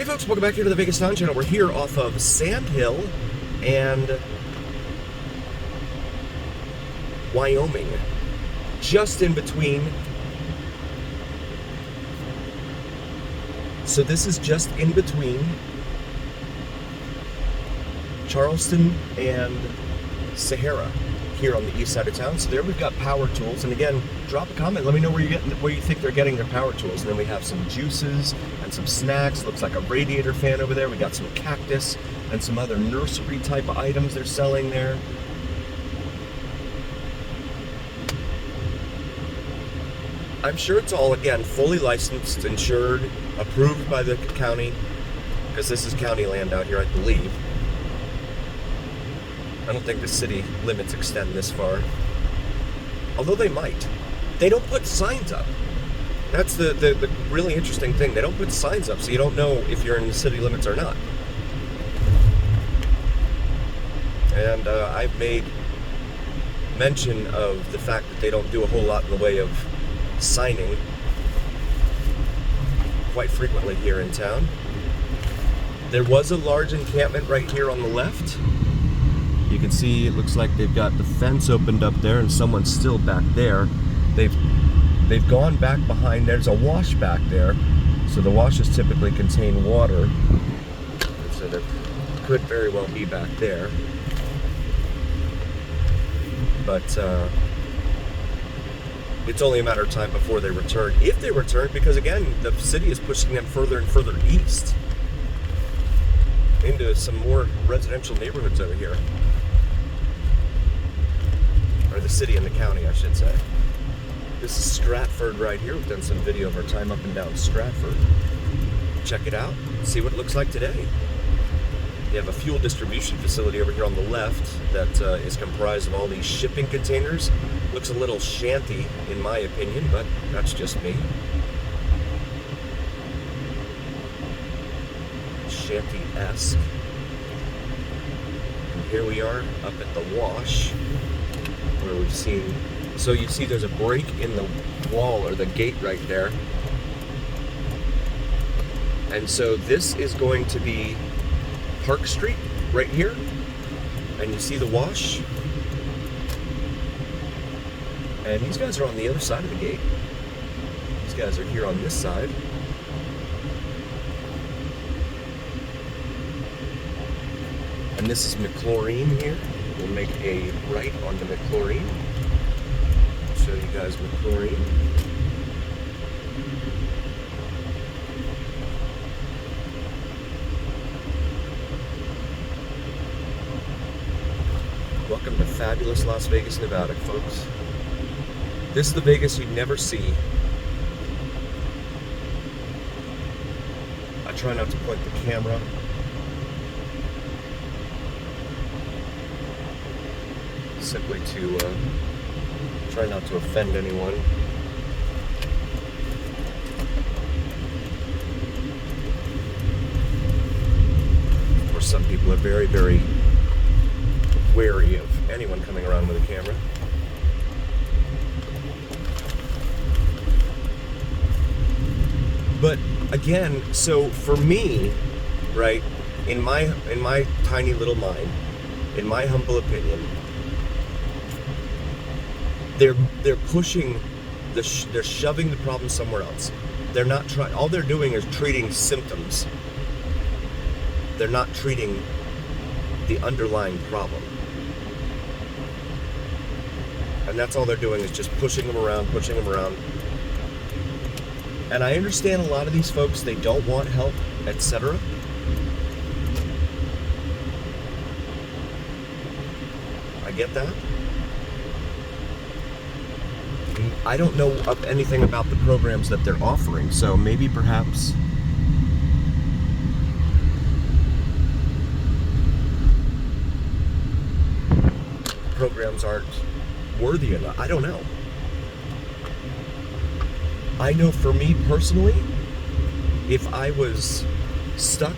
Hey folks, welcome back here to the Vegas Town Channel. We're here off of Sand Hill and Wyoming. Just in between. So this is just in between Charleston and Sahara here on the east side of town. So there we've got power tools. And again, drop a comment. Let me know where you think they're getting their power tools. And then we have some juices and some snacks. Looks like a radiator fan over there. We got some cactus and some other nursery type of items they're selling there. I'm sure it's all, again, fully licensed, insured, approved by the county, because this is county land out here, I believe. I don't think the city limits extend this far. Although they might. They don't put signs up. That's the really interesting thing. They don't put signs up, so you don't know if you're in the city limits or not. And I've made mention of the fact that they don't do a whole lot in the way of signing quite frequently here in town. There was a large encampment right here on the left. You can see it looks like they've got the fence opened up there and someone's still back there. They've gone back behind. There's a wash back there. So the washes typically contain water. So there could very well be back there. But it's only a matter of time before they return. If they return, because again, the city is pushing them further and further east into some more residential neighborhoods over here. Or the city and the county, I should say. This is Stratford right here. We've done some video of our time up and down Stratford. Check it out. See what it looks like today. You have a fuel distribution facility over here on the left that is comprised of all these shipping containers. Looks a little shanty, in my opinion, but that's just me. Shanty-esque. And here we are up at the wash, where we've seen... So you see there's a break in the wall, or the gate right there. And so this is going to be Park Street right here, and you see the wash, and these guys are on the other side of the gate. These guys are here on this side. And this is McChlorine here. We'll make a right onto McChlorine. I'll show you guys McChlorine. Welcome to fabulous Las Vegas, Nevada, folks. This is the Vegas you'd never see. I try not to point the camera. Simply to try not to offend anyone. Of course, some people are very, very wary of anyone coming around with a camera. But again, so for me, right, in my tiny little mind, in my humble opinion, they're pushing they're shoving the problem somewhere else. They're not trying. All they're doing is treating symptoms. They're not treating the underlying problem. And that's all they're doing is just pushing them around. And I understand a lot of these folks, they don't want help, etc. I get that. I don't know anything about the programs that they're offering, so maybe perhaps programs aren't worthy enough. I don't know. I know for me personally, if I was stuck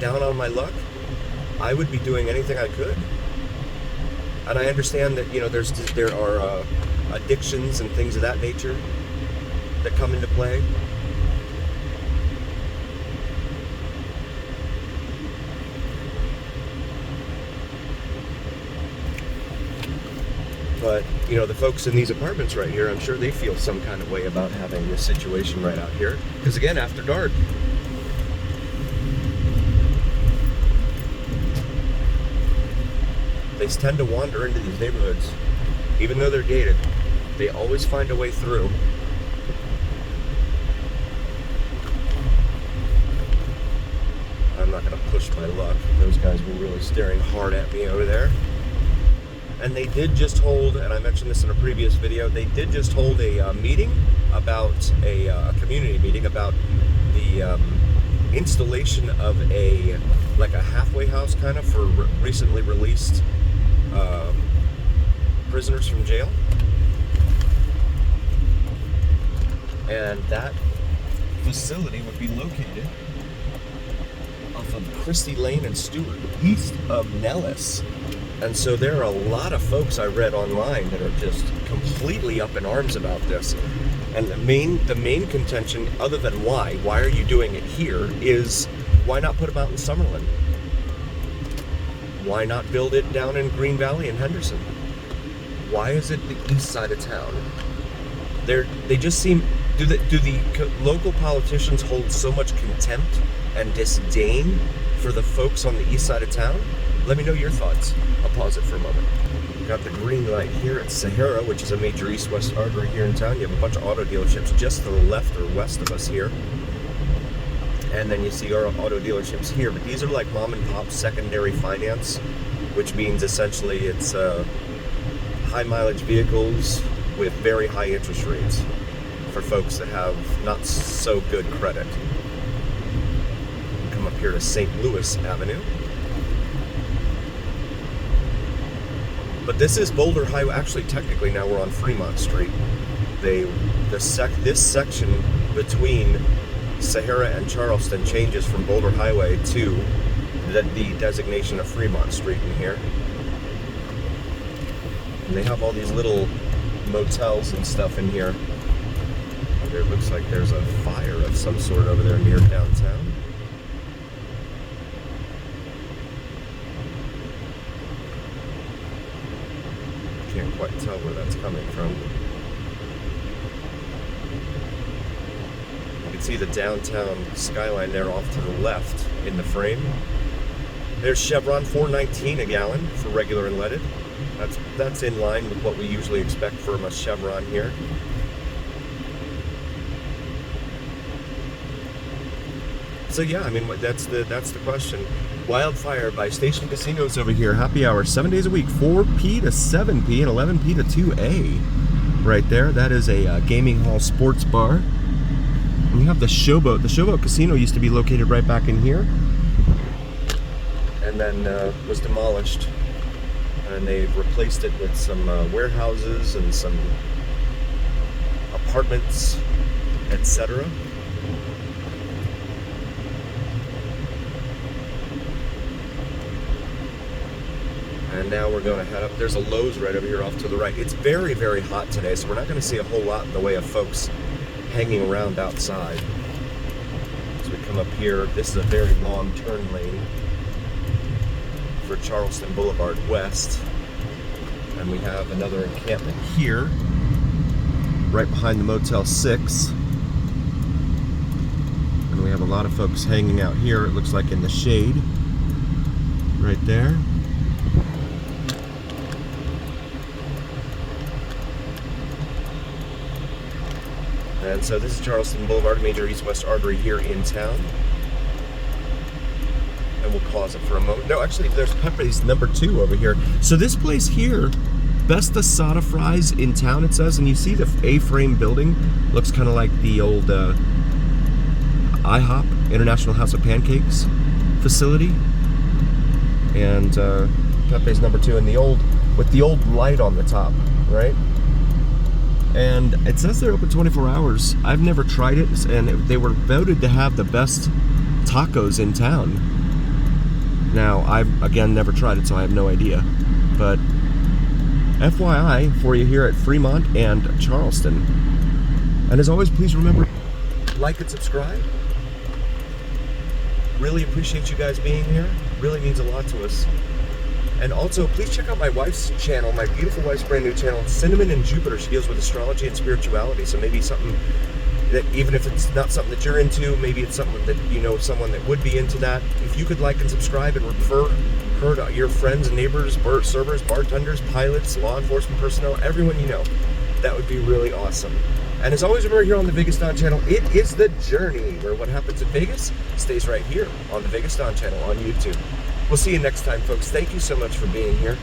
down on my luck, I would be doing anything I could. And I understand that, you know, there are addictions and things of that nature that come into play. But, you know, the folks in these apartments right here, I'm sure they feel some kind of way about having this situation right out here. Because again, after dark, they tend to wander into these neighborhoods. Even though they're gated, they always find a way through. I'm not going to push my luck. Those guys were really staring hard at me over there. And they did just hold, and I mentioned this in a previous video, they did just hold a meeting about a community meeting about the installation of like a halfway house kind of for recently released prisoners from jail. And that facility would be located off of Christie Lane and Stewart, east of Nellis. And so there are a lot of folks I read online that are just completely up in arms about this. And the main contention, other than why are you doing it here, is why not put them out in Summerlin? Why not build it down in Green Valley and Henderson? Why is it the east side of town? They just seem, do the local politicians hold so much contempt and disdain for the folks on the east side of town? Let me know your thoughts. I'll pause it for a moment. Got the green light here at Sahara, which is a major east-west artery here in town. You have a bunch of auto dealerships just to the left or west of us here. And then you see our auto dealerships here. But these are like mom and pop secondary finance, which means essentially it's high mileage vehicles with very high interest rates for folks that have not so good credit. Come up here to St. Louis Avenue. But this is Boulder Highway. Actually, technically, now we're on Fremont Street. This section between Sahara and Charleston changes from Boulder Highway to the designation of Fremont Street in here. And they have all these little motels and stuff in here. It looks like there's a fire of some sort over there near downtown. Can't quite tell where that's coming from. You can see the downtown skyline there off to the left in the frame. There's Chevron, $4.19 a gallon for regular and leaded. That's in line with what we usually expect from a Chevron here. So yeah, I mean, that's the question. Wildfire by Station Casinos over here. Happy hour 7 days a week, 4p to 7p and 11p to 2a. Right there, that is a gaming hall sports bar. And you have the Showboat. The Showboat Casino used to be located right back in here, and then was demolished. And they've replaced it with some warehouses and some apartments, etc. And now we're going to head up. There's a Lowe's right over here off to the right. It's very, very hot today, so we're not going to see a whole lot in the way of folks hanging around outside. As we come up here, this is a very long turn lane for Charleston Boulevard West. And we have another encampment here, right behind the Motel 6. And we have a lot of folks hanging out here, it looks like in the shade, right there. And so this is Charleston Boulevard, major east-west artery here in town. And we'll pause it for a moment. No, actually, there's Pepe's number 2 over here. So this place here, best asada fries in town, it says. And you see the A-frame building. Looks kind of like the old IHOP, International House of Pancakes facility. And Pepe's number 2 in the old, with the old light on the top, right? And it says they're open 24 hours. I've never tried it, and they were voted to have the best tacos in town. Now, I've, again, never tried it, so I have no idea. But FYI for you here at Fremont and Charleston. And as always, please remember, like and subscribe. Really appreciate you guys being here. Really means a lot to us. And also, please check out my wife's channel, my beautiful wife's brand new channel, Cinnamon and Jupiter. She deals with astrology and spirituality. So maybe something that, even if it's not something that you're into, maybe it's something that you know someone that would be into that. If you could like and subscribe and refer her to your friends, neighbors, servers, bartenders, pilots, law enforcement personnel, everyone you know, that would be really awesome. And as always, remember, here on the Vegas Don channel, it is the journey where what happens in Vegas stays right here on the Vegas Don channel on YouTube. We'll see you next time, folks. Thank you so much for being here.